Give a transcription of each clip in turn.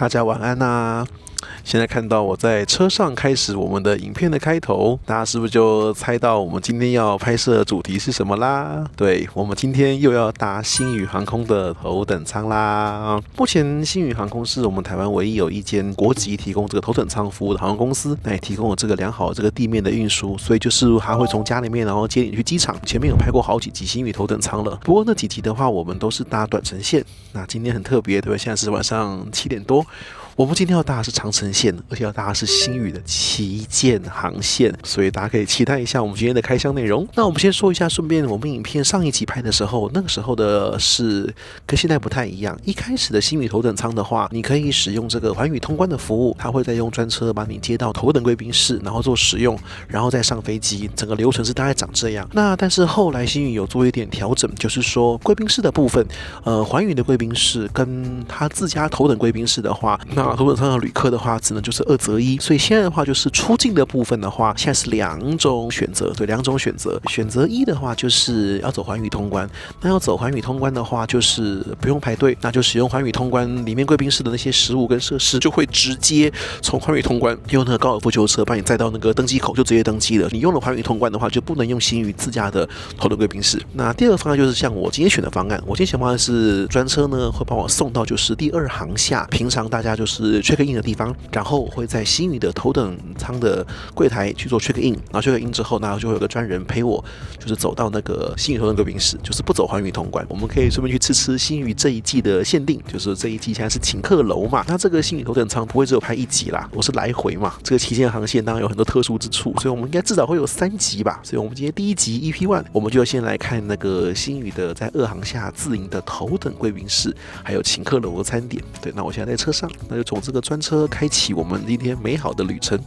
大家晚安啊！現在看到我在車上開始我們的影片的開頭，大家是不是就猜到我們今天要拍攝的主題是什麼啦？對，我們今天又要搭星宇航空的頭等艙啦。目前星宇航空是我們台灣唯一有一間國籍提供這個頭等艙服務的航空公司，那也提供了這個良好的這個地面的運輸，所以就是還會從家裡面然後接你去機場。前面有拍過好幾集星宇頭等艙了，不過那幾集的話我們都是搭短程線，那今天很特別，對，現在是晚上7點多。我們今天要搭的是長程線，而且要搭的是星宇的旗艦航線，所以大家可以期待一下我們今天的開箱內容。那我們先說一下，順便我們影片上一集拍的時候，那個時候的是跟現在不太一樣。一開始的星宇頭等艙的話，你可以使用這個寰宇通關的服務，它會再用專車把你接到頭等貴賓室，然後做使用，然後再上飛機，整個流程是大概長這樣。那但是後來星宇有做一點調整，就是說貴賓室的部分，寰宇的貴賓室跟他自家頭等貴賓室的話，那頭等艙的旅客的話，只能就是2擇1。所以現在的話，就是出境的部分的話，現在是2種選擇，對，2種選擇。選擇1的話，就是要走寰宇通關。那要走寰宇通關的話，就是不用排隊，那就使用寰宇通關裡面貴賓室的那些食物跟設施，就會直接從寰宇通關用那個高爾夫球車把你載到那個登機口，就直接登機了。你用了寰宇通關的話，就不能用星宇自家的頭等貴賓室。那第二個方案就是像我今天選的方案，我今天選的方案是專車呢會把我送到就是第2航廈，平常大家就是check in的地方，然後我會在星宇的頭等艙的櫃檯去做 check in， 然後 check in 之後，然後就會有個專人陪我，就是走到那個星宇頭等貴賓室，就是不走寰宇通關。我們可以順便去吃星宇這一季的限定，就是這一季現在是請客樓嘛。那這個星宇頭等艙不會只有拍1集啦，我是來回嘛。這個旗艦航線當然有很多特殊之處，所以我們應該至少會有3集吧。所以我們今天第1集 EP1，我們就先來看那個星宇的在2航廈自營的頭等貴賓室，還有請客樓的餐點。对，那我現在在車上，那就從這個專車開啟我們今天美好的旅程。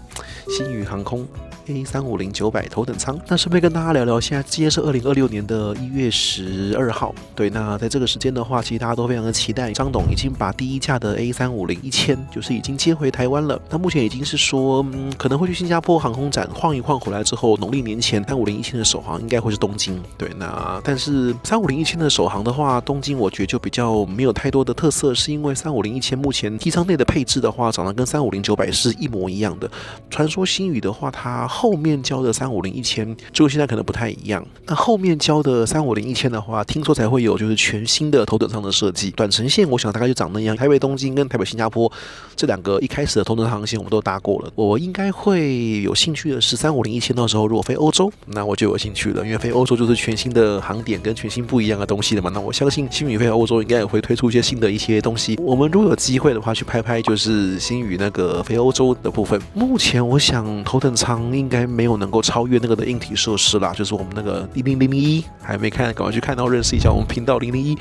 星宇航空 A350-900頭等艙。那順便跟大家聊聊，現在今天是2026年的1月12號。對，那在這個時間的話，其實大家都非常的期待，張董已經把第1架的 A350-1000就是已經接回台灣了。那目前已經是說，可能會去新加坡航空展晃一晃，回來之後，農曆年前350-1000的首航應該會是東京。對，那但是350-1000的首航的話，東京我覺得就比較沒有太多的特色，是因為350-1000目前機艙內的配置的話，長得跟350-900是一模一樣的。傳說星宇的話，它後面交的350-1000就現在可能不太一樣。那後面交的350-1000的話，聽說才會有就是全新的頭等艙的設計。短程線我想大概就長那樣。台北東京跟台北新加坡這2個一開始的頭等艙航線我們都搭過了。我應該會有興趣的是350-1000到時候如果飛歐洲，那我就有興趣了，因為飛歐洲就是全新的航點跟全新不一樣的東西了嘛。那我相信星宇飛歐洲應該也會推出一些新的一些東西。我們如果有機會的話，去拍拍就是星宇那個飛歐洲的部分。目前我想頭等艙應該沒有能夠超越那個的硬體設施啦，就是我們那個00001還沒看，趕快去看到認識一下我們頻道001。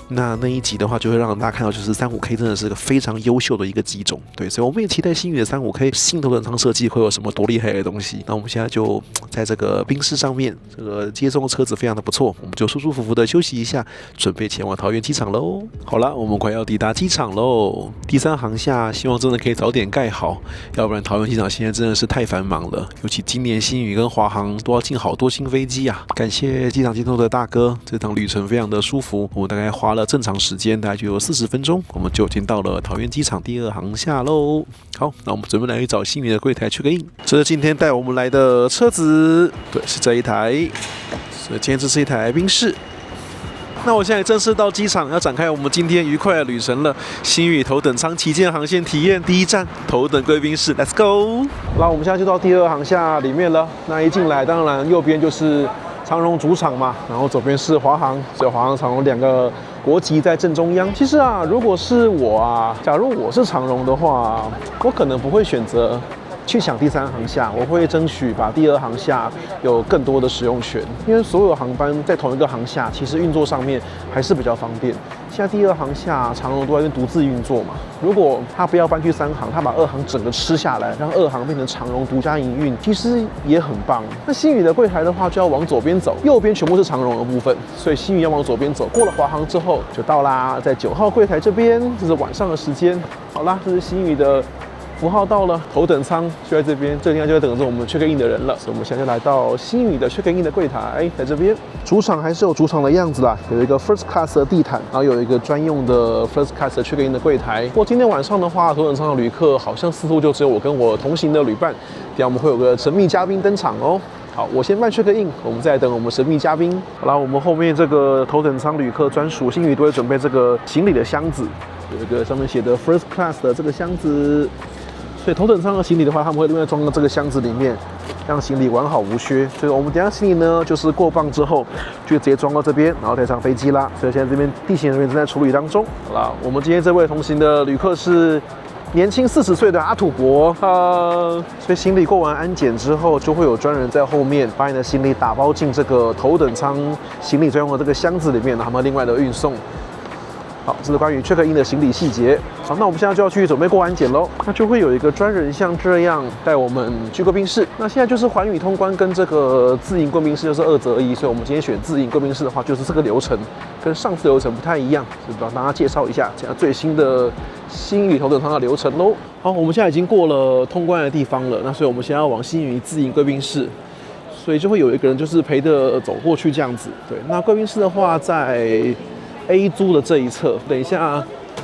那一集的話，就會讓大家看到就是 35K 真的是個非常優秀的一個機種。對，所以我們也期待星宇的 35K 新頭等艙設計會有什麼多厲害的東西。那我們現在就在這個賓士上面，這個接送的車子非常的不錯，我們就舒舒服服的休息一下，準備前往桃園機場嘍。好了，我們快要抵達機場嘍。第3航廈希望真的可以早點蓋好，要不然桃園機場現在真的是太繁忙了，尤其今年星宇跟華航都要進好多新飛機啊！感謝機场接送的大哥，這趟旅程非常的舒服，我們大概花了正常時間大概就有40分鐘，我們就已經到了桃園機場第2航廈嘍。好，那我們準備來找星宇的櫃檯 check in。這是今天帶我們來的車子，對，是這一台。所以今天這是一台賓士。那我現在正式到機場，要展開我們今天愉快的旅程了。星宇頭等艙旗艦航線體驗第1站，頭等貴賓室 ，Let's go！ 那我們現在就到第2航廈裡面了。那一進來，當然右邊就是長榮主場嘛，然後左邊是華航，所以華航、長榮2個國籍在正中央。其實啊，如果是我啊，假如我是長榮的話，我可能不会選擇去搶第3航廈，我會爭取把第2航廈有更多的使用權，因為所有航班在同一個航廈，其實運作上面還是比較方便。現在第2航廈長榮都在那邊獨自運作嘛，如果他不要搬去3航，他把2航整個吃下來，讓2航變成長榮獨家營運，其實也很棒。那星宇的櫃檯的話，就要往左邊走，右邊全部是長榮的部分，所以星宇要往左邊走，過了華航之後就到啦，在9號櫃檯這邊，這是晚上的時間。好啦，這是星宇的符號到了，頭等艙就在這邊，這個地方就在等着我們 check in 的人了。所以我們現在就來到星宇的 check in 的櫃檯，在這邊。主場還是有主場的樣子啦，有一個 first class 的地毯，然後有一個專用的 first class 的 check in 的櫃檯。不過今天晚上的話，頭等艙的旅客好像似乎就只有我跟我同行的旅伴，等下我們會有個神秘嘉賓登場哦。好，我先辦 check in， 我們再來等我們神秘嘉賓。好啦，我們後面這個頭等艙旅客專屬，星宇都會準備這個行李的箱子，有一個上面寫的 first class 的這個箱子。所以頭等艙的行李的話，他们会另外裝到這個箱子裡面，讓行李完好無缺。所以我們等一下行李呢，就是過磅之後，就直接裝到這邊，然後帶上飛機啦。所以現在這邊地勤人員正在處理當中。好啦，我們今天這位同行的旅客是年輕40歲的阿土伯，所以行李過完安檢之後，就會有專人在後面把你的行李打包進這個頭等艙行李專用的這個箱子裡面，然後他們另外的運送。好，這是關於 check in 的行李細節。好，那我們現在就要去準備過安檢嘍。那就會有一個專人像這樣帶我們去貴賓室。那現在就是寰宇通關跟這個自營貴賓室就是2擇1，所以我們今天選自營貴賓室的話，就是這個流程跟上次流程不太一樣，所以幫大家介紹一下這樣最新的星宇頭等艙的流程嘍。好，我們現在已經過了通關的地方了，那所以我們現在要往星宇自營貴賓室，所以就會有一個人就是陪着走過去這樣子。對，那貴賓室的話在A 租的這一側，等一下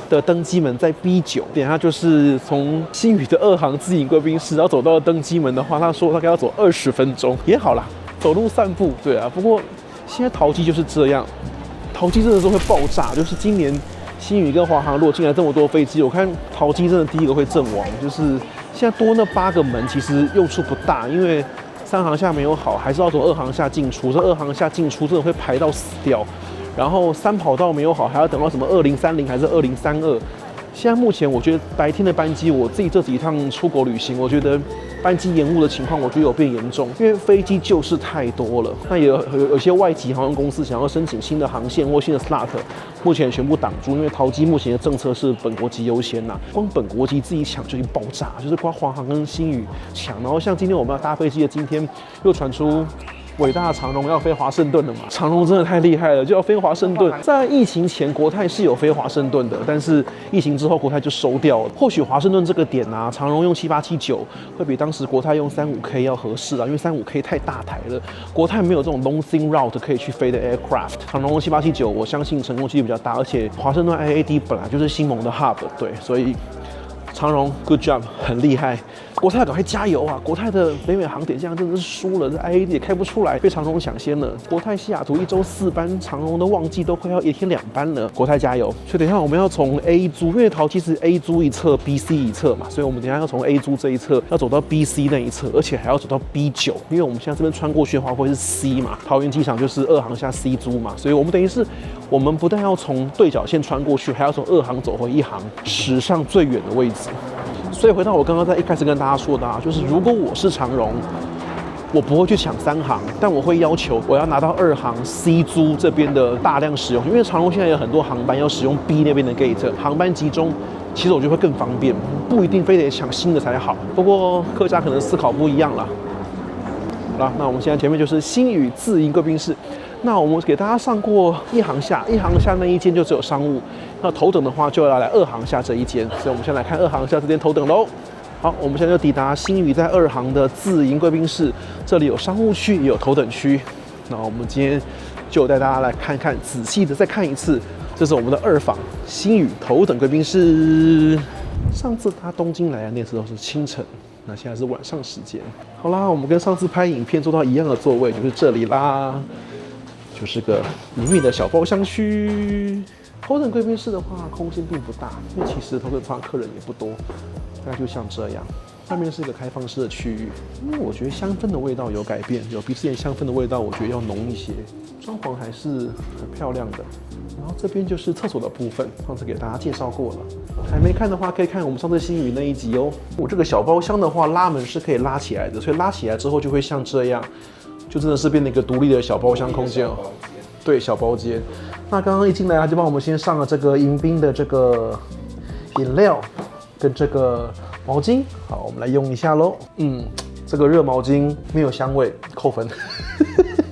的登機門在 B9， 等一下就是從星宇的2航自營貴賓室，然後走到登機門的話，他說大概要走20分鐘，也好啦，走路散步，對啊。不過現在桃機就是這樣，桃機真的是會爆炸，就是今年星宇跟華航如果進來這麼多飛機，我看桃機真的第一個會陣亡，就是現在多那8個門其實用處不大，因為3航廈沒有好，還是要從2航廈進出，這2航廈進出真的會排到死掉。然後3跑道沒有好，還要等到什麼2030還是2032？現在目前我覺得白天的班機，我自己這幾趟出國旅行，我覺得班機延誤的情況，我覺得有變嚴重，因為飛機就是太多了。那也有些外籍航空公司想要申請新的航線或新的 slot， 目前全部擋住，因為桃機目前的政策是本國籍優先吶，光本國籍自己搶就已經爆炸，就是光華航跟星宇搶。然後像今天我們要搭飛機的今天，又傳出偉大的長榮要飛華盛頓了嘛？長榮真的太厲害了，就要飛華盛頓。在疫情前，國泰是有飛華盛頓的，但是疫情之後，國泰就收掉了。或許華盛頓這個點啊，長榮用7879會比當時國泰用35K要合適啊，因為35K太大台了，國泰沒有這種 long thin route 可以去飛的 aircraft。長榮用7879，我相信成功幾率比較大，而且華盛頓 IAD 本來就是星盟的 hub， 對，所以長榮 good job 很厲害。國泰趕快加油啊！國泰的北美航點這樣真的是輸了，這 IAD 也開不出來，被長榮搶先了。國泰西雅圖1周4班，長榮的旺季都快要1天2班了。國泰加油！所以等一下我們要從 A 租，因為桃機是 A 租一側 ，BC 一側嘛，所以我們等一下要從 A 租這一側要走到 BC 那一側，而且還要走到 B9，因為我們現在這邊穿過去的話會是 C 嘛，桃園機場就是2航廈 C 租嘛，所以我們等於是我們不但要從對角線穿過去，還要從2航走回1航，史上最遠的位置。所以回到我剛剛在一開始跟大家說的啊，就是如果我是長榮，我不会去搶3航，但我會要求我要拿到2航 C 租這邊的大量使用，因為長榮現在有很多航班要使用 B 那邊的 gate， 航班集中，其實我覺得會更方便，不一定非得搶新的才好。不過客家可能思考不一樣啦。好了，那我們現在前面就是星宇自營貴賓室。那我們給大家上過1航廈，1航廈那一間就只有商務，那頭等的話就要來2航廈這一間，所以我們先來看2航廈這間頭等嘍。好，我們現在就抵達星宇在2航的自營貴賓室，這裡有商務區也有頭等區。那我們今天就帶大家來看看，仔細的再看一次，這是我們的2房星宇頭等貴賓室。上次搭東京來的那時候是清晨，那現在是晚上時間。好啦，我們跟上次拍影片坐到一樣的座位，就是這裡啦。就是個隱秘的小包廂區。頭等貴賓室的話，空間並不大，因為其實頭等艙客人也不多，大概就像這樣。上面是一個開放式的區域，我覺得香氛的味道有改變，有比之前香氛的味道，我覺得要濃一些。裝潢還是很漂亮的。然後這邊就是廁所的部分，上次給大家介紹過了。還沒看的話，可以看我們上次星宇那一集哦。我這個小包廂的話，拉門是可以拉起來的，所以拉起來之後就會像這樣。就真的是变成一個獨立的小包廂空間哦，對，小包間。那剛剛一進來，他就幫我們先上了這個迎賓的這個飲料跟這個毛巾。好，我們來用一下嘍。這個熱毛巾沒有香味，扣分。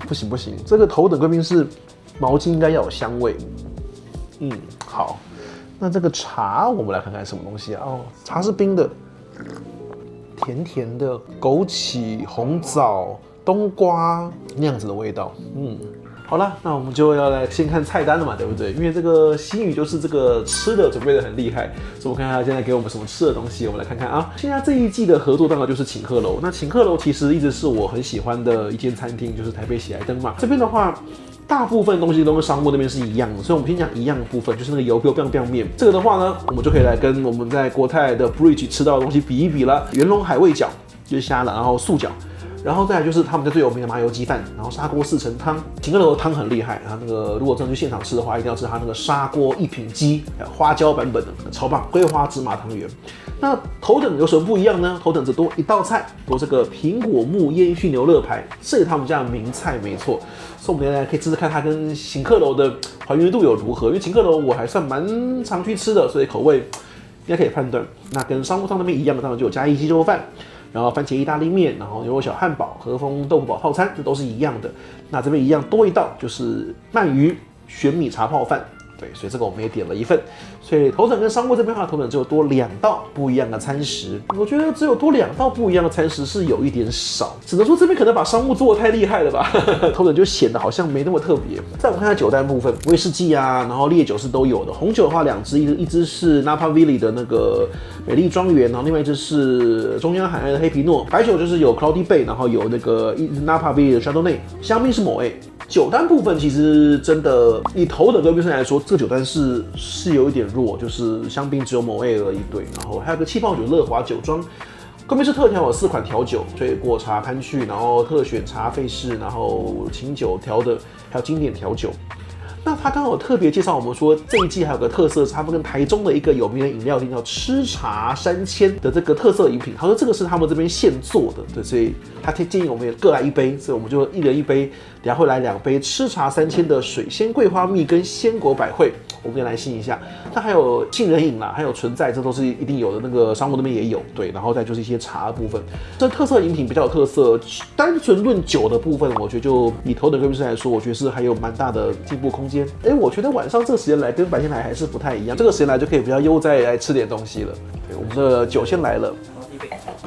不行不行，這個頭等貴賓室毛巾應該要有香味。好，那這個茶我們來看看什麼東西啊？哦，茶是冰的，甜甜的枸杞、紅棗、冬瓜那樣子的味道。好了，那我們就要來先看菜單了嘛，對不對？因為這個新宇就是這個吃的準備的很厲害，所以我看看他現在給我們什麼吃的東西，我們來看看啊。現在這一季的合作當然就是請客樓，那請客樓其實一直是我很喜歡的一間餐廳，就是台北喜來登嘛。這邊的話，大部分東西都跟商務那邊是一樣的，所以我們先講一樣的部分，就是那個油票 biang biang 麵。這個的話呢，我們就可以來跟我們在國泰的 Bridge 吃到的東西比一比了。元龍海味餃就是蝦了，然後素餃。然後再來就是他們家最有名的麻油雞飯，然後砂鍋四神湯。請客樓的湯很厲害，然後那個如果真的去現场吃的話，一定要吃它那個砂鍋一品雞，還有花椒版本的超棒，桂花芝麻湯圓。那頭等有什麼不一樣呢？頭等只多一道菜，多這個蘋果木煙燻牛肋排，這是他們家的名菜沒錯。所以我們大家可以試試看它跟請客樓的還原度有如何，因為請客樓我還算蠻常去吃的，所以口味應該可以判斷。那跟商務艙那邊一樣的，當然就有嘉義雞肉飯。然後番茄意大利麵，然後牛肉小漢堡、和風豆腐堡套餐，這都是一樣的。那這邊一樣多一道就是鰻魚玄米茶泡飯，對，所以這個我們也點了一份。所以頭等跟商務這邊的話，頭等只有多2道不一樣的餐食。我覺得只有多2道不一樣的餐食是有一點少，只能說這邊可能把商務做得太厲害了吧。頭等就顯得好像沒那麼特別。再我們看看酒單部分，威士忌啊，然後烈酒是都有的。紅酒的話2支，一支是 Napa Valley 的那個美麗莊園，然後另外一支是中央海岸的黑皮諾。白酒就是有 Cloudy Bay， 然後有那個 Napa Valley 的 Chardonnay。香檳是某 A。酒單部分其實真的，以头等跟冰生來說，这個酒單是有一點弱，就是香檳只有某 A 而已，對，然後還有個氣泡酒樂華酒莊，貴賓室特調有4款調酒，所以果茶潘趣，然後特選茶費士，然後清酒調的，還有經典調酒。那他剛好特別介紹我們說，這一季還有個特色，是他們跟台中的一個有名的飲料店叫吃茶3000的這個特色飲品。他說這個是他們這邊現做的，對，所以他建議我們各來1杯，所以我們就1人1杯，等下會來2杯吃茶3000的水仙桂花蜜跟鮮果百匯，我們也來試一下。它還有杏仁飲啦，還有存在，這都是一定有的。那個商務那邊也有，對，然後再就是一些茶的部分。這特色飲品比較有特色，單純論酒的部分，我覺得就以頭等貴賓室來說，我覺得是還有蠻大的進步空間。我覺得晚上這個時間來跟白天來還是不太一樣。這個時間來就可以比較悠哉來吃點東西了。對，我們的酒先來了，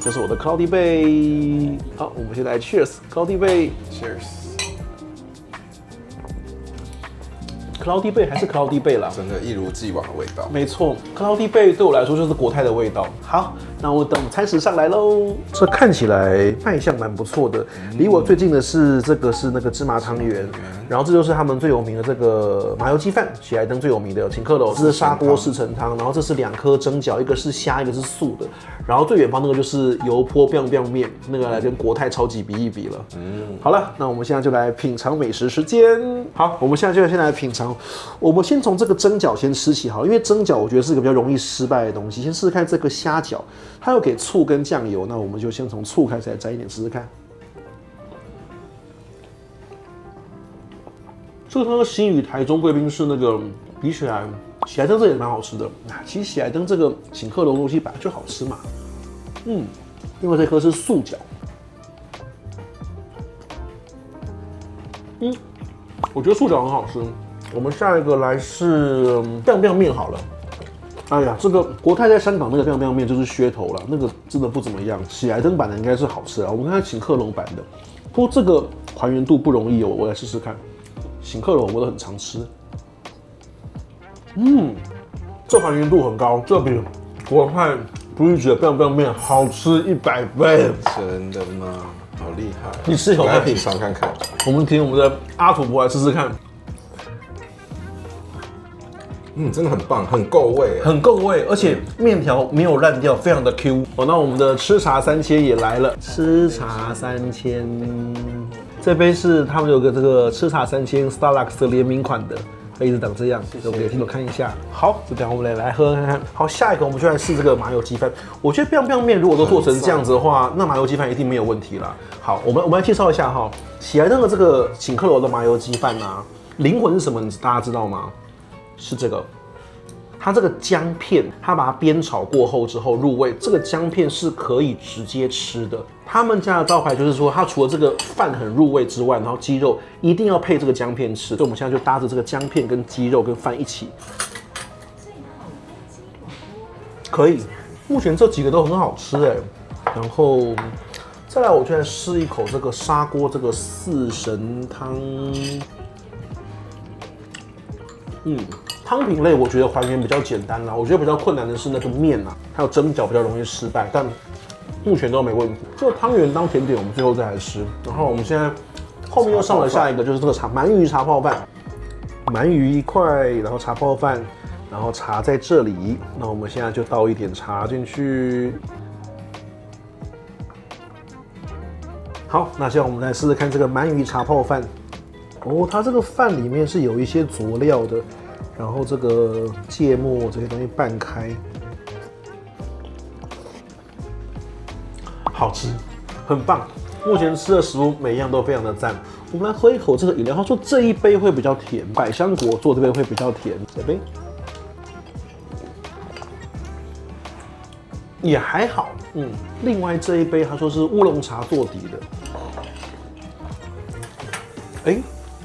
這是我的 Cloudy Bay。好，我們現在 Cheers Cloudy Bay。Cloudy Bay 還是 Cloudy Bay 啦，真的一如既往的味道。沒錯 ，Cloudy Bay 對我來說就是國泰的味道。好，那我等餐食上來嘍。這看起來賣相蠻不錯的，離我最近的是這個是那個芝麻湯圓，然後這就是他們最有名的這個麻油雞飯，喜來登最有名的請客樓，這是砂鍋四神湯，然後這是2顆蒸餃，一個是蝦，一個是素的，然後最遠方那個就是油潑 biang biang 麵，那個來跟國泰超級比一比了。好了，那我們現在就來品嘗美食時間。好，我們現在就先來品嘗。我們先從這個蒸餃先吃起好，因為蒸餃我覺得是一個比較容易失敗的東西。先試試看這個蝦餃，它有給醋跟醬油，那我們就先從醋開始來沾一點試試看。這個新宇台中貴賓室那個比起來，喜來登這也蠻好吃的。其實喜來登這個請客樓東西本來就好吃嘛。另外這顆是素餃。我覺得素餃很好吃。我們下一個來是biang biang麵好了。哎呀，這個國泰在香港那個biang biang麵就是噱頭了，那個真的不怎麼樣。喜來登版的應該是好吃啊，我們看看請客樓版的。不過這個還原度不容易哦，我來試試看。請客楼我都很常吃，這還原度很高，這比國泰Bridge的biang biang麵好吃100倍。真的嗎？好厲害！你吃有没有？品嘗看看。我們請我們的阿土伯來試試看。真的很棒，很夠味，很夠味，而且面條沒有爛掉，非常的 Q。那我們的吃茶3000也來了，吃茶3000。這杯是他們有個這個吃茶3000 Starbucks 的聯名款的，可以一直長這樣，我們給聽眾看一下。好，就等我們來喝看看。好，下一個我們就來試這個麻油雞飯。我覺得biang biang麵如果都做成這樣子的話，那麻油雞飯一定沒有問題啦。好，我們來介紹一下哈，喜來登的這個請客樓的麻油雞飯啊，靈魂是什麼？大家知道嗎？是這個。它這個薑片，它把它煸炒過後之後入味，這個薑片是可以直接吃的。他們家的招牌就是說，它除了這個飯很入味之外，然後雞肉一定要配這個薑片吃。所以我們現在就搭着這個薑片跟雞肉跟飯一起，可以。目前這幾個都很好吃哎，然後再來我就来試一口這個砂鍋這個四神湯。湯品類我覺得還原比較簡單啦，我覺得比較困難的是那個麵啊，還有蒸餃比較容易失敗，但目前都沒問題。這個湯圓當甜點我們最後再來吃，然後我們現在後面又上了下一個就是這個鳗魚茶泡飯，鳗魚一塊，然後茶泡飯。然後茶在這裡，那我們現在就倒一點茶進去。好，那現在我們來試試看這個鰻魚茶泡飯。哦，它這個飯裡面是有一些佐料的，然後這個芥末這些東西拌開，好吃，很棒。目前吃的食物每一樣都非常的讚。我們來喝一口這個飲料，他說這一杯會比較甜，百香果做這杯會比較甜，這杯。也還好，另外這一杯他說是烏龍茶做底的，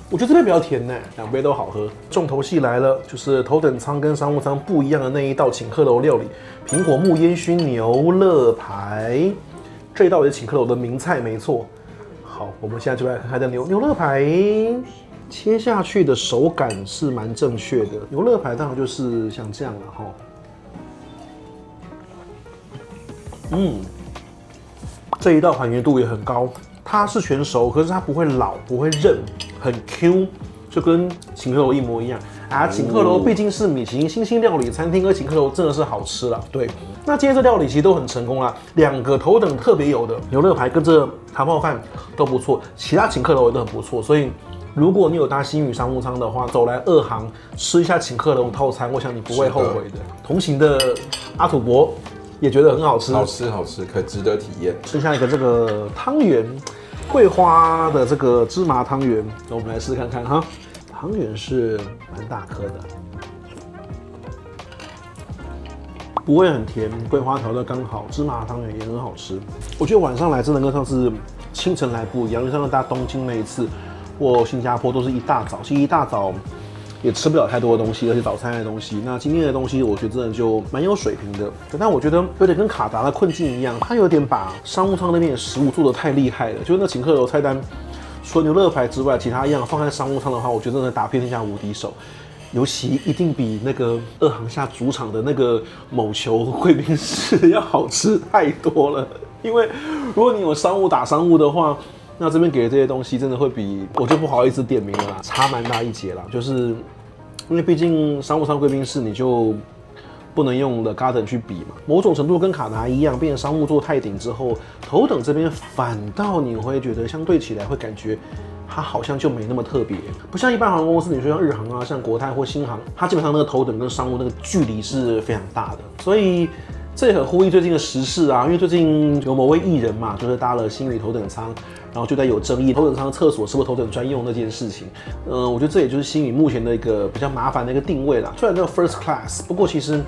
我覺得這杯比較甜呢，兩杯都好喝。重頭戲來了，就是頭等艙跟商務艙不一樣的那一道請客樓料理——蘋果木煙燻牛肋排。這一道也是請客樓的名菜，沒錯。好，我們現在就來看看這牛肋排，切下去的手感是蠻正確的。牛肋排當然就是像這樣了哈。這一道還原度也很高，它是全熟，可是它不會老，不會韌，很 Q， 就跟請客樓一模一樣啊。請客樓畢竟是米其林星星料理餐廳，而請客樓真的是好吃啦。對，那今天這料理其實都很成功啦，兩個頭等特別有的牛肋排跟這茶泡飯都不錯，其他請客樓也都很不錯，所以如果你有搭星宇商務艙的話，走來二航吃一下請客樓套餐，我想你不會後悔的。同行的阿土伯也覺得很好吃，好吃，可以值得體驗。吃下一個這個湯圓，桂花的這個芝麻湯圓，那我們來試看看哈。湯圓是蠻大顆的，不會很甜，桂花調的剛好，芝麻湯圓也很好吃。我覺得晚上來真的跟上次清晨來不一樣，因為上次搭東京那一次或新加坡都是一大早，其實一大早也吃不了太多的東西，而且早餐的東西。那今天的東西，我覺得真的就蠻有水平的。但我覺得有點跟卡達的困境一樣，它有點把商務艙那邊的食物做得太厲害了。就是那請客樓菜單，除了牛肋排之外，其他一樣放在商務艙的話，我覺得真的打遍天下无敵手。尤其一定比那個二航廈主場的那個某球貴賓室要好吃太多了。因為如果你有商務打商務的話，那這邊給的這些東西真的會比我就不好意思點名了啦，差蠻大一截啦。就是因為畢竟商務艙貴賓室你就不能用的 Garden 去比嘛，某種程度跟卡達一樣，變成商務座太頂之後，頭等這邊反倒你會覺得相對起來會感覺它好像就没那麼特別，不像一般航空公司，你說像日航啊、像國泰或新航，它基本上那個頭等跟商務那個距離是非常大的，所以。這也很呼應最近的時事啊，因為最近有某位藝人嘛，就是搭了星宇頭等艙，然後就在有爭議頭等艙廁所是不是頭等專用那件事情。我覺得這也就是星宇目前的一個比較麻煩的一個定位啦。雖然叫 First Class， 不過其實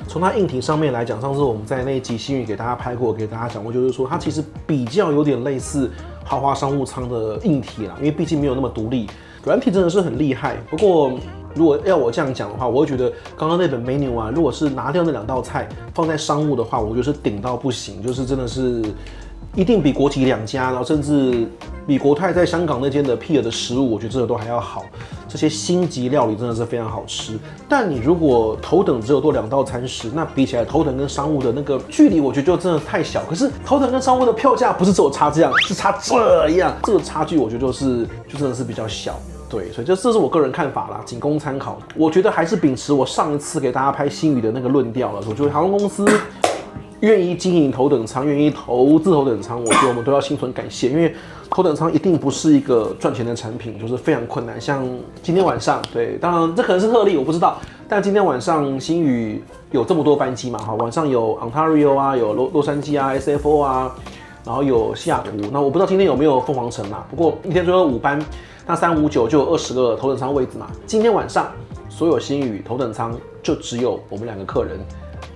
從它硬體上面來講，上次我們在那一集星宇給大家拍過，給大家講過，就是說它其實比較有點類似豪華商務艙的硬體啦，因為畢竟沒有那麼獨立，軟體真的是很厲害。不過如果要我這樣講的話，我會覺得剛剛那本 menu 啊，如果是拿掉那兩道菜放在商務的話，我覺得是頂到不行，就是真的是一定比國體兩家，然後甚至比國泰在香港那間的 Pier 的食物，我覺得真的都還要好。這些星級料理真的是非常好吃。但你如果頭等只有多2道餐食，那比起来头等跟商務的那個距離，我覺得就真的太小。可是头等跟商務的票價不是只有差這樣，是差這樣，這個差距我覺得就真的是比較小。對，所以这是我個人看法啦，僅供參考。我覺得還是秉持我上一次給大家拍星宇的那個論調了。我覺得航空公司願意經營頭等艙，願意投資頭等艙，我覺得我們都要心存感謝，因為頭等艙一定不是一個賺錢的產品，就是非常困難。像今天晚上，对，當然這可能是特例，我不知道。但今天晚上星宇有這麼多班機嘛，哈，晚上有 Ontario 啊，有洛杉磯啊 ，SFO 啊，然後有西雅圖。那我不知道今天有沒有鳳凰城嘛？不過一天最後5班。那359就有20個頭等艙位置嘛。今天晚上所有星宇頭等艙就只有我們2個客人，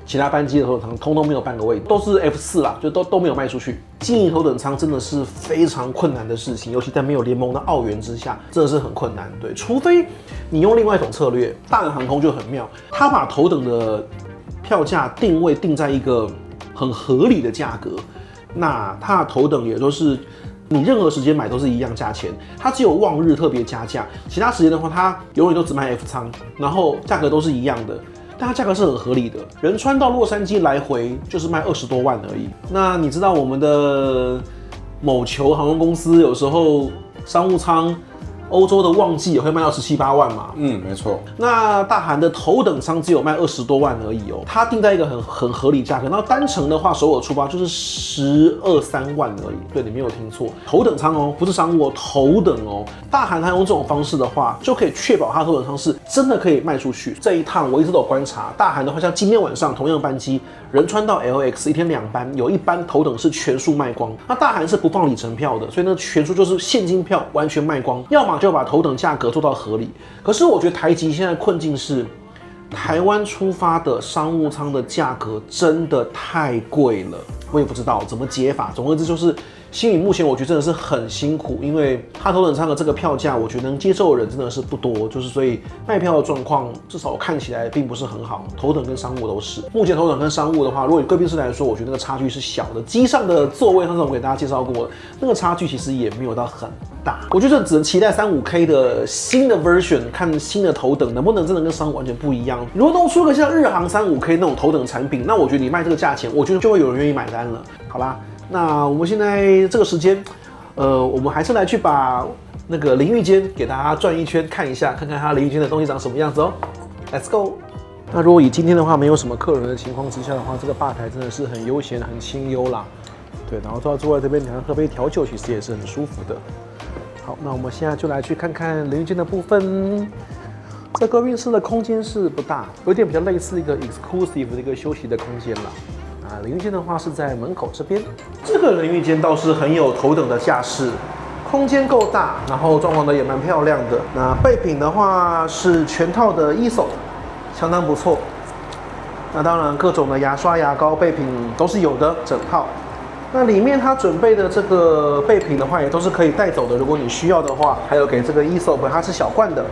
其他班機的頭等艙通通沒有半個位置，都是 F4啦，就都沒有賣出去。經營頭等艙真的是非常困難的事情，尤其在沒有聯盟的澳元之下，真的是很困难。對，除非你用另外一種策略，大韩航空就很妙，他把头等的票價定位定在一個很合理的價格，那它的頭等也都是你任何時間買都是一樣價錢，它只有望日特別加價，其他時間的話它永遠都只賣 F 艙，然後價格都是一樣的，但它價格是很合理的。仁川到洛杉磯來回就是賣20多萬而已。那你知道我們的某球航空公司有時候商務艙歐洲的旺季也會賣到17、18萬嘛？沒錯。那大韓的頭等艙只有賣20多萬而已哦，它定在一個很合理價格。然後單程的話，首爾出發就是12、13萬而已。對，你沒有聽錯，頭等艙哦，不是商務哦，頭等哦。大韓它用這種方式的話，就可以確保它頭等艙是真的可以賣出去。這一趟我一直都有觀察，大韓的話，像今天晚上同樣班機，仁川到 LX 一天2班，有一班頭等是全數賣光。那大韓是不放里程票的，所以呢全數就是現金票完全賣光，要麼就把頭等價格做到合理。可是我覺得台籍現在困境是，台灣出發的商務艙的價格真的太貴了，我也不知道怎麼解法。總而言之就是星宇目前我覺得真的是很辛苦，因為他頭等艙的這个票價，我覺得能接受的人真的是不多，就是所以賣票的狀況至少我看起來並不是很好。頭等跟商務都是，目前頭等跟商務的話，如果以貴賓室來說，我覺得那個差距是小的。機上的座位上次我給大家介紹過，那個差距其實也沒有到很大。我覺得只能期待35K 的新的 version， 看新的頭等能不能真的跟商務完全不一樣。如果弄出個像日航35K 那種頭等產品，那我覺得你賣這個價錢，我覺得就會有人願意買單了。好啦。那我們現在這個時間，我們還是來去把那個淋浴間給大家轉一圈，看一下，看看它淋浴間的東西長什麼樣子哦。Let's go。那如果以今天的話，沒有什麼客人的情況之下的話，這個吧台真的是很悠閒、很清幽啦。對，然後坐在這邊，你看喝杯調酒，其實也是很舒服的。好，那我們現在就來去看看淋浴間的部分。這貴賓室的空間是不大，有點比較類似一個 exclusive 的一個休息的空間啦。淋浴間的話是在門口這邊，這個淋浴間倒是很有頭等的架勢，空間夠大，然後裝潢的也蠻漂亮的。那備品的話是全套的1手，相當不錯。那當然各種的牙刷、牙膏備品都是有的，整套。那裡面它準備的這個備品的話也都是可以帶走的，如果你需要的話，還有給這個1手，它是小罐的，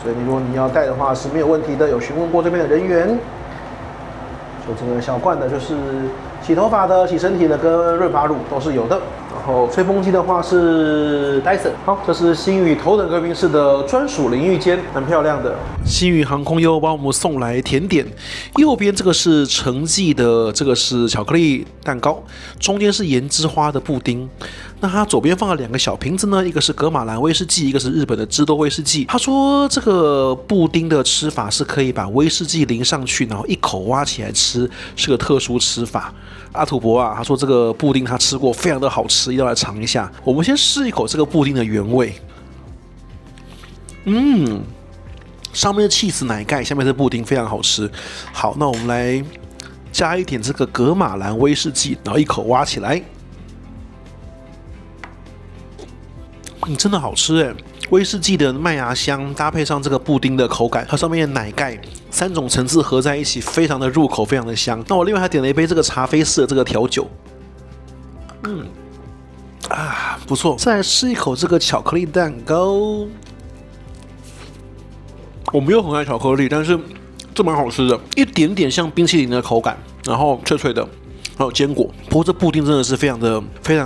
所以如果你要帶的話是沒有問題的。有詢問過這邊的人員。這個小罐的就是洗頭髮的、洗身體的跟潤髮乳都是有的。然後吹風機的話是 Dyson。好，這是星宇頭等貴賓室的專屬淋浴間，很漂亮的。星宇航空又幫我們送來甜點，右邊這個是橙記的，這個是巧克力蛋糕，中間是鹽之花的布丁。那它左邊放了2個小瓶子呢，一個是格馬蘭威士忌，一個是日本的芝多威士忌。他說這個布丁的吃法是可以把威士忌淋上去，然後一口挖起來吃，是個特殊吃法。阿土伯啊，他說這個布丁他吃過，非常的好吃，一定要來嘗一下。我們先試一口這個布丁的原味。上面是起司奶蓋，下面是布丁，非常好吃。好，那我們來加一點這個格馬蘭威士忌，然後一口挖起來。真的好吃哎！威士忌的麥芽香搭配上這個布丁的口感，它上面的奶蓋3種層次合在一起，非常的入口，非常的香。那我另外還點了一杯這個茶菲式的這個調酒，不錯。再來試一口這個巧克力蛋糕，我沒有很愛巧克力，但是這蠻好吃的，一點點像冰淇淋的口感，然後脆脆的。還有堅果，不過這布丁真的是非常的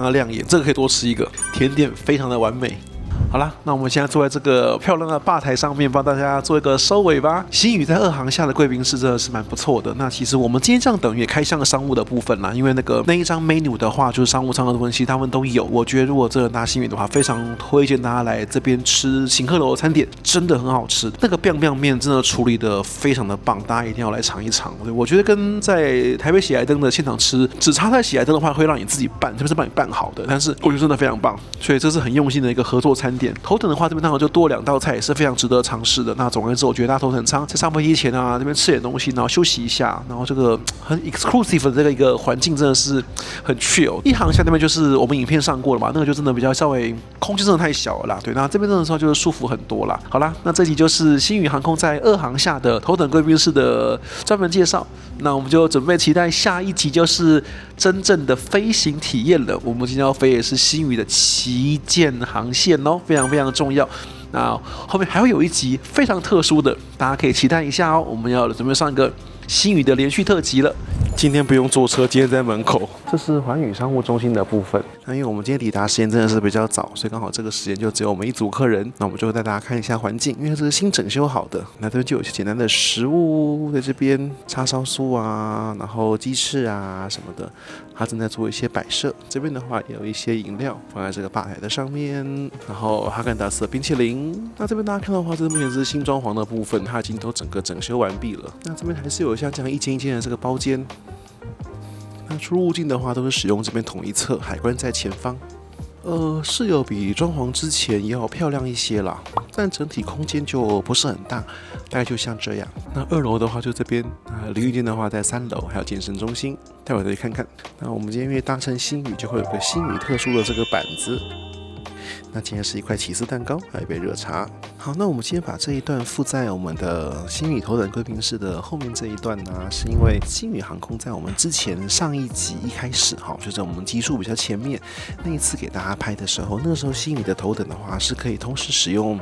亮眼，這個可以多吃一個，甜點非常的完美。好啦，那我們現在坐在這個漂亮的吧台上面，幫大家做一個收尾吧。星宇在2航下的貴賓室真的是蠻不錯的。那其實我們今天這樣等於也開箱了商務的部分啦，因為那一張 menu 的話，就是商務艙的東西他們都有。我覺得如果真的搭星宇的話，非常推薦大家來這邊吃行客樓的餐點，真的很好吃。那個 biang biang 麵真的處理的非常的棒，大家一定要來嘗一嘗。我覺得跟在台北喜來登的現場吃，只差在喜來登的話會讓你自己拌，特別是幫你拌好的，但是我覺得真的非常棒，所以這是很用心的一個合作餐點。頭等的話，這邊當然就多2道菜，也是非常值得嘗試的。那總而言之，我覺得大家頭等艙在上飛機前啊，這邊吃點東西，然後休息一下，然後這個很 exclusive 的這個一個環境真的是很 chill。1航下那邊就是我們影片上過了嘛，那個就真的比較稍微空間真的太小了啦。對，那這邊真的時候就是舒服很多啦。好啦，那這集就是星宇航空在2航下的頭等貴賓室的專門介紹。那我們就準備期待下一集，就是真正的飛行體驗了。我們今天要飛也是星宇的旗艦航線哦，非常非常重要。那後面還會有一集非常特殊的，大家可以期待一下哦。我們要準備上一個星宇的連續特輯了。今天不用坐車，今天在門口。这是環宇商務中心的部分。那因為我們今天抵達時間真的是比較早，所以剛好這個時間就只有我們一組客人。那我們就會帶大家看一下環境，因為這是新整修好的。那這邊就有一些簡單的食物在這邊，叉燒酥啊，然後雞翅啊什麼的。他正在做一些擺設。這邊的話也有一些飲料放在這個吧台的上面，然後哈根達斯的冰淇淋。那這邊大家看到的話，這目前是新裝潢的部分，它已經都整個整修完畢了。那這邊還是有像這樣一間一間的這個包間。那出入境的話，都是使用這邊統一側，海關在前方。是有比裝潢之前也要漂亮一些啦，但整體空間就不是很大，大概就像這樣。那2樓的話就這邊，淋浴間的話在3樓，還有健身中心，待會再去看看。那我們今天因為搭乘星宇，就會有個星宇特殊的這個板子。那今天是一塊起司蛋糕，還有一杯熱茶。好，那我們今天把這一段附在我們的星宇頭等貴賓室的後面這一段呢，是因為星宇航空在我們之前上一集一開始，就是我們集數比較前面那一次給大家拍的時候，那個時候星宇的頭等的話是可以同時使用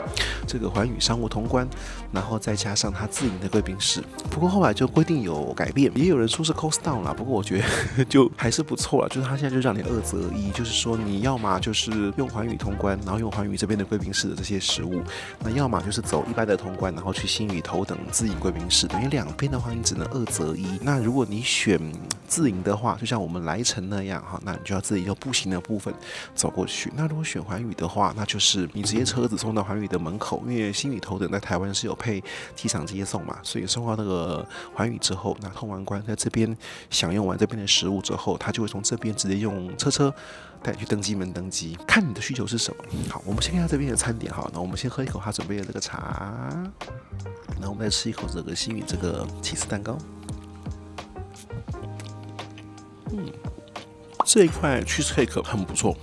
這個環宇商務通關，然後再加上它自營的貴賓室。不過後來就規定有改變，也有人說是 cost down 啦，不過我覺得就還是不錯啦，就是它現在就讓你2擇1，就是說你要嘛就是用環宇通關，然後用環宇這邊的貴賓室的這些食物，那要麼就是走一般的通關，然後去星宇頭等自營貴賓室，等於2邊的話你只能2擇1。那如果你選自營的話，就像我們來程那樣哈，那你就要自己用步行的部分走過去。那如果選環宇的話，那就是你直接車子送到環宇的門口，因為星宇頭等在台灣是有配機場接送嘛，所以送到那個環宇之後，那通完關在這邊享用完這邊的食物之後，他就會從這邊直接用車帶你去登機門登機，看你的需求是什麼。好，我們先看一下這邊的餐點。好，那我們先喝一口他準備的這個茶，然後我們再吃一口這個星宇這個起司蛋糕。這一塊 cheesecake 很不錯，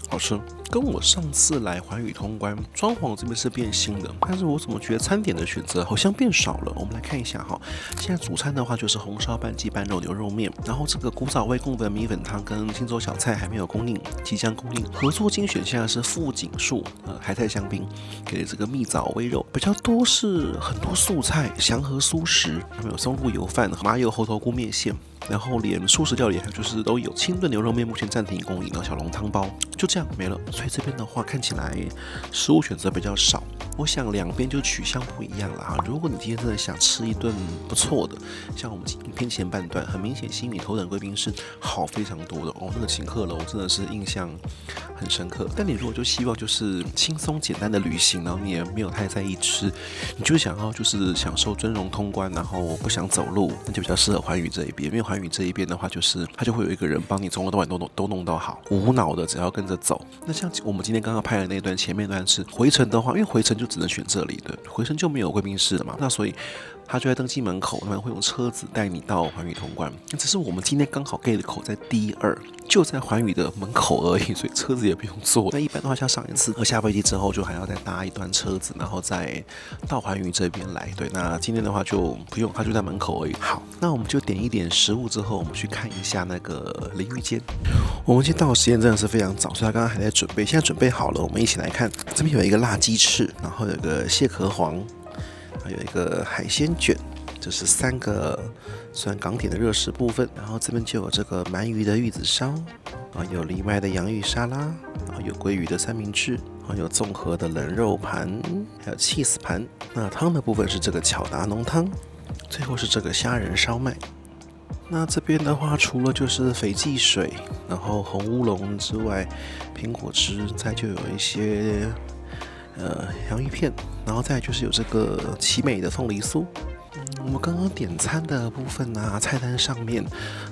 好吃。跟我上次來環宇通關，裝潢這邊是變新的，但是我怎麼覺得餐點的選擇好像變少了？我們來看一下哈，現在主餐的話就是紅燒半雞半肉牛肉麵，然後這個古早味貢的米粉湯跟清粥小菜還沒有供應，即將供應。合作精選現在是富錦樹海菜香檳，給這個蜜棗煨肉，比較多是很多素菜，祥和素食，還有松露油飯、麻油猴頭菇麵線。然後連素食料理還有就是都有，清燉牛肉麵目前暫停供應，小籠湯包就這樣沒了。所以這邊的話看起來食物選擇比較少，我想2邊就取向不一樣了哈。如果你今天真的想吃一頓不錯的，像我們影片前半段，很明顯星宇頭等貴賓室好非常多的哦，那個請客樓真的是印象很深刻。但你如果就希望就是輕鬆簡單的旅行，然後你也沒有太在意吃，你就想要就是享受尊榮通關，然後不想走路，那就比較適合環宇這一邊，因為環宇這一邊的話，就是它就會有一個人幫你從頭到尾都弄到好，無腦的只要跟着走。那像我們今天剛剛拍的那段前面段是回程的話，因為回程就只能選這裡，對，回程就沒有貴賓室了嘛，那所以他就在登機門口，他們會用車子帶你到環宇通關。那只是我們今天剛好 gate 口在 D2，就在環宇的門口而已，所以車子也不用坐。那一般的話，像上一次下飛機之後，就還要再搭一段車子，然後再到環宇這邊來。對，那今天的話就不用，他就在門口而已。好，那我們就點一點食物之後，我們去看一下那個淋浴間。我們今天到的時間真的是非常早，所以他剛剛還在準備，現在準備好了，我們一起來看。這邊有一個辣雞翅，然後有一個蟹殼黃。還有一個海鮮卷，這是3個算港點的熱食部分。然後這邊就有這個鰻魚的玉子燒，有藜麥的洋芋沙拉，有鮭魚的三明治，有綜合的冷肉盤，還有起司盤。那湯的部分是這個巧達濃湯，最後是這個蝦仁燒麥。那這邊的話，除了就是斐濟水，然後紅烏龍之外，蘋果汁，再就有一些洋芋片，然後再就是有這個奇美的鳳梨酥。我們剛剛點餐的部分啊，菜單上面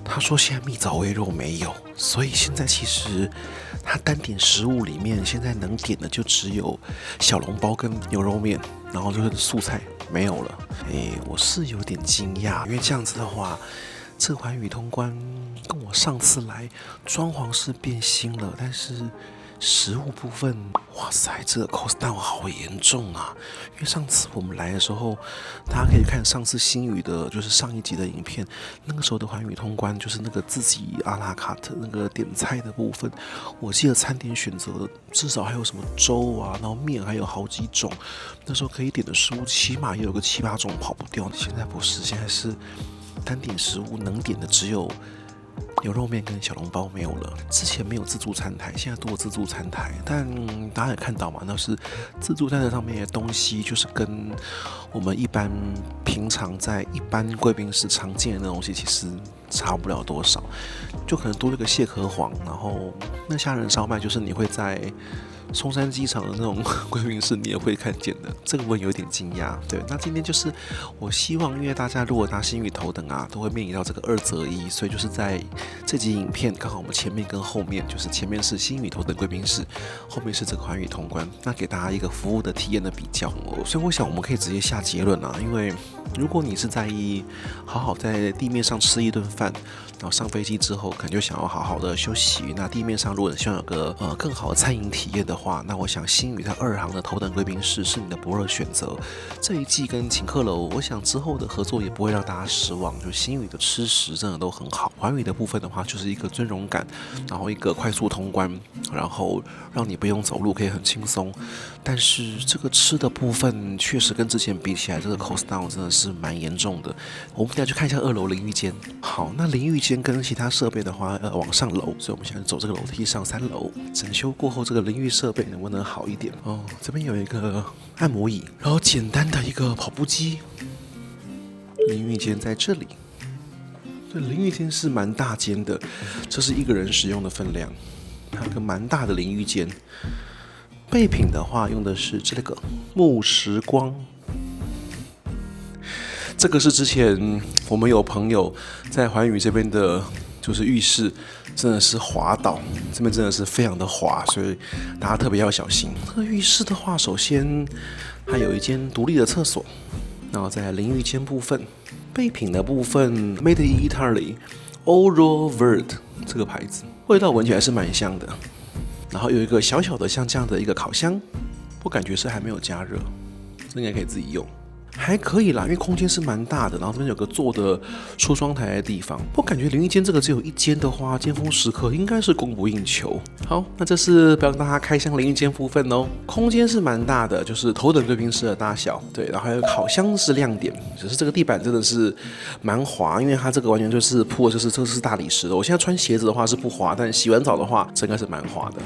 他說現在蜜棗煨肉沒有，所以現在其實他單點食物裡面現在能點的就只有小籠包跟牛肉麵，然後就是素菜沒有了。我是有點驚訝，因為這樣子的話，這環宇通關跟我上次來裝潢是變新了，但是食物部分，哇塞，這個 cost down 好嚴重啊！因為上次我們來的時候，大家可以看上次星宇的，就是上一集的影片，那個時候的環宇通關，就是那個自己阿拉卡特那個點菜的部分，我記得餐點選擇至少還有什麼粥啊，然後麵還有好幾種，那時候可以點的食物起碼也有個7、8種跑不掉。現在不是，現在是單點食物能點的只有牛肉麵跟小籠包沒有了。之前沒有自助餐台，現在多了自助餐台，但大家也看到嘛，那是自助餐台上面的東西，就是跟我們一般平常在一般貴賓室常見的東西其實差不了多少，就可能多了個蟹殼黃，然後那蝦仁燒麥就是你會在松山機場的那種貴賓室你也會看見的，這個我有點驚訝。對，那今天就是我希望，因為大家如果搭星宇頭等啊，都會面臨到這個2擇1，所以就是在這集影片剛好我們前面跟後面，就是前面是星宇頭等貴賓室，後面是這個寰宇通關，那給大家一個服務的體驗的比較。所以我想我們可以直接下結論啊，因為如果你是在意好好在地面上吃一頓飯，然後上飛機之後可能就想要好好的休息，那地面上如果你希望有個更好的餐飲體驗的話，那我想星宇在2航的頭等貴賓室是你的不二選擇。這一季跟請客樓，我想之後的合作也不會讓大家失望，就星宇的吃食真的都很好。寰宇的部分的话，就是一個尊榮感，然後一個快速通關，然後讓你不用走路可以很輕鬆。但是這個吃的部分確實跟之前比起來，這個 cost down 真的是蠻嚴重的。我們等一下去看一下2樓淋浴間。好，那淋浴間跟其他設備的話，往上樓，所以我們現在走這個樓梯上3樓。整修過後，這個淋浴設備能不能好一點？哦，這邊有一個按摩椅，然後簡單的一個跑步機。淋浴間在這裡。這淋浴間是蠻大間的，這是1個人使用的分量，還有個蠻大的淋浴間。備品的話，用的是這個木時光。這個是之前我們有朋友在寰宇這邊的，就是浴室真的是滑倒，這邊真的是非常的滑，所以大家特別要小心。這個浴室的話，首先它有一間獨立的廁所，然後在淋浴間部分，備品的部分 Made in Italy、Oro Verde 這個牌子，味道聞起來是蠻香的。然後有一個小小的像這樣的一個烤箱，我感覺是還沒有加熱，這應該可以自己用。還可以啦，因為空間是蠻大的，然後這邊有個坐的梳妝台的地方。我感覺淋浴間這個只有1間的話，尖峰時刻應該是供不應求。好，那這是不要讓大家開箱淋浴間部分哦。空間是蠻大的，就是頭等貴賓室的大小。對，然後還有烤箱是亮點，只是這個地板真的是蠻滑，因為它這個完全就是鋪的就是這是大理石的。我現在穿鞋子的話是不滑，但洗完澡的話，這應該是蠻滑的。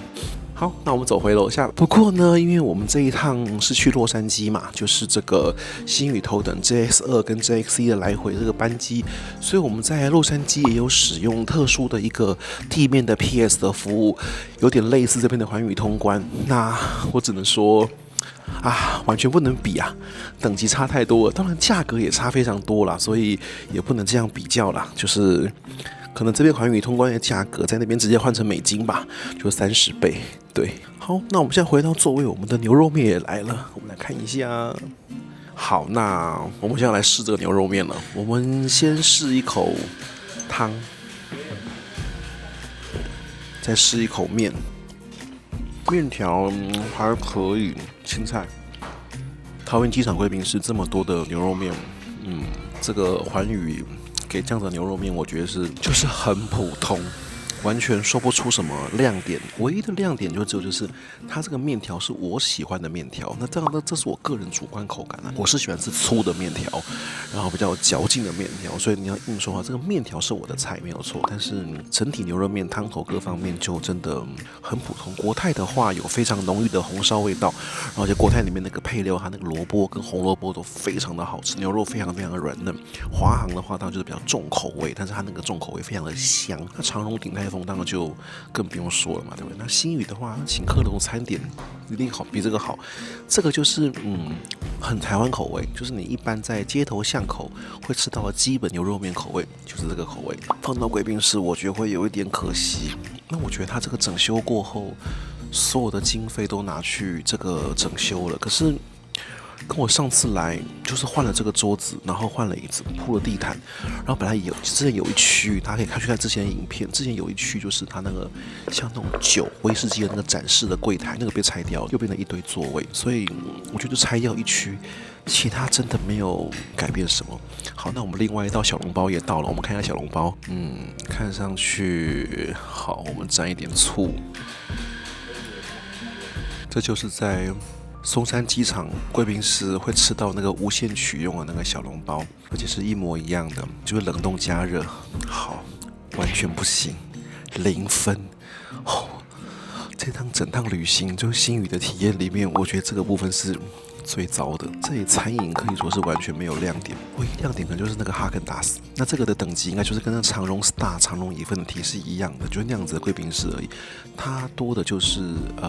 好，那我們走回樓下。不過呢，因為我們這一趟是去洛杉磯嘛，就是這個星宇頭等 JX2 跟 JX1 的來回這個班機，所以我們在洛杉磯也有使用特殊的一個地面的 PS 的服務，有點類似這邊的寰宇通關。那我只能說啊，完全不能比啊，等級差太多了，當然價格也差非常多啦，所以也不能這樣比較啦，就是可能這邊寰宇通關的價格在那邊直接換成美金吧，就30倍。對，好，那我們現在回到座位，我們的牛肉麵也來了，我們來看一下。好，那我們現在來試這個牛肉麵了。我們先試一口湯，再試一口麵，麵條還可以，青菜。桃園機場貴賓室這麼多的牛肉麵，這個寰宇給這樣的牛肉麵，我覺得就是很普通。完全說不出什麼亮點，唯一的亮點就是它這個麵條是我喜歡的麵條。那這是我個人主觀口感啊，我是喜歡吃粗的麵條，然後比較有嚼勁的麵條。所以你要硬說的話，這個麵條是我的菜沒有錯，但是整體牛肉麵湯頭各方面就真的很普通。國泰的話有非常濃郁的紅燒味道，而且國泰裡面那個配料，它那個蘿蔔跟紅蘿蔔都非常的好吃，牛肉非常非常的軟嫩。華航的話當然就是比較重口味，但是它那個重口味非常的香。那長榮鼎泰豐當然就更不用說了嘛，对不对？那星宇的話，請客樓餐點一定好，比這個好。這個就是很台灣口味，就是你一般在街頭巷口會吃到的基本牛肉麵口味，就是這個口味。放到貴賓室，我覺得會有一點可惜。那我覺得他這個整修過後，所有的經費都拿去這個整修了，可是跟我上次來就是換了這個桌子，然後換了椅子，鋪了地毯，然後本来之前有一區，大家可以去看之前的影片，之前有一區就是它那個像那種酒威士忌的那個展示的櫃檯，那個被拆掉了，又變成一堆座位，所以我覺得拆掉一區，其他真的沒有改變什麼。好，那我們另外一道小籠包也到了，我們看一下小籠包，看上去好，我們沾一點醋，這就是在松山機場貴賓室會吃到那個無限取用的那個小籠包，而且是一模一樣的，就是冷凍加熱，好，完全不行，0分。哦，整趟旅行就是星宇的體驗裡面，我覺得這個部分是最糟的。這裡餐飲可以說是完全沒有亮點，唯一亮點可能就是那個哈根達斯。那這個的等級應該就是跟那長榮 Star、長榮一份的提示一樣的，就是那樣子的貴賓室而已。它多的就是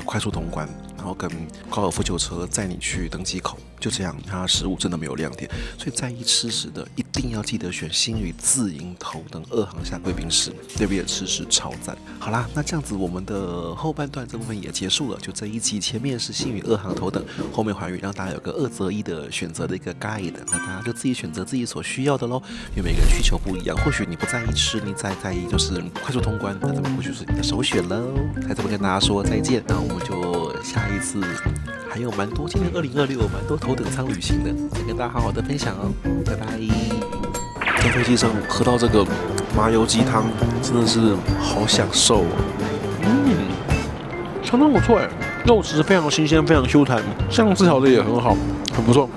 快速通關，然後跟高爾夫球車載你去登機口，就這樣。它食物真的沒有亮點，所以在意吃食的一定要記得選星宇自營頭等2航廈貴賓室，對面吃食超讚。好啦，那這樣子我們的後半段這部分也結束了，就這一集前面是星宇2航頭等，後面寰宇讓大家有個2擇1的選擇的一個 guide， 那大家就自己選擇自己所需要的咯，因為每個人需求不一樣，或許你不在意吃，你在意就是快速通關，那這邊或許是你的首選嘍。在這邊跟大家說再見，那我們就下一次還有蠻多，今年2026有蠻多頭等艙旅行的，再跟大家好好的分享哦，拜拜。在飛機上喝到這個麻油雞湯，真的是好享受哦。相當不錯哎，肉質非常新鮮，非常 Q 彈，醬汁調的也很好，很不錯。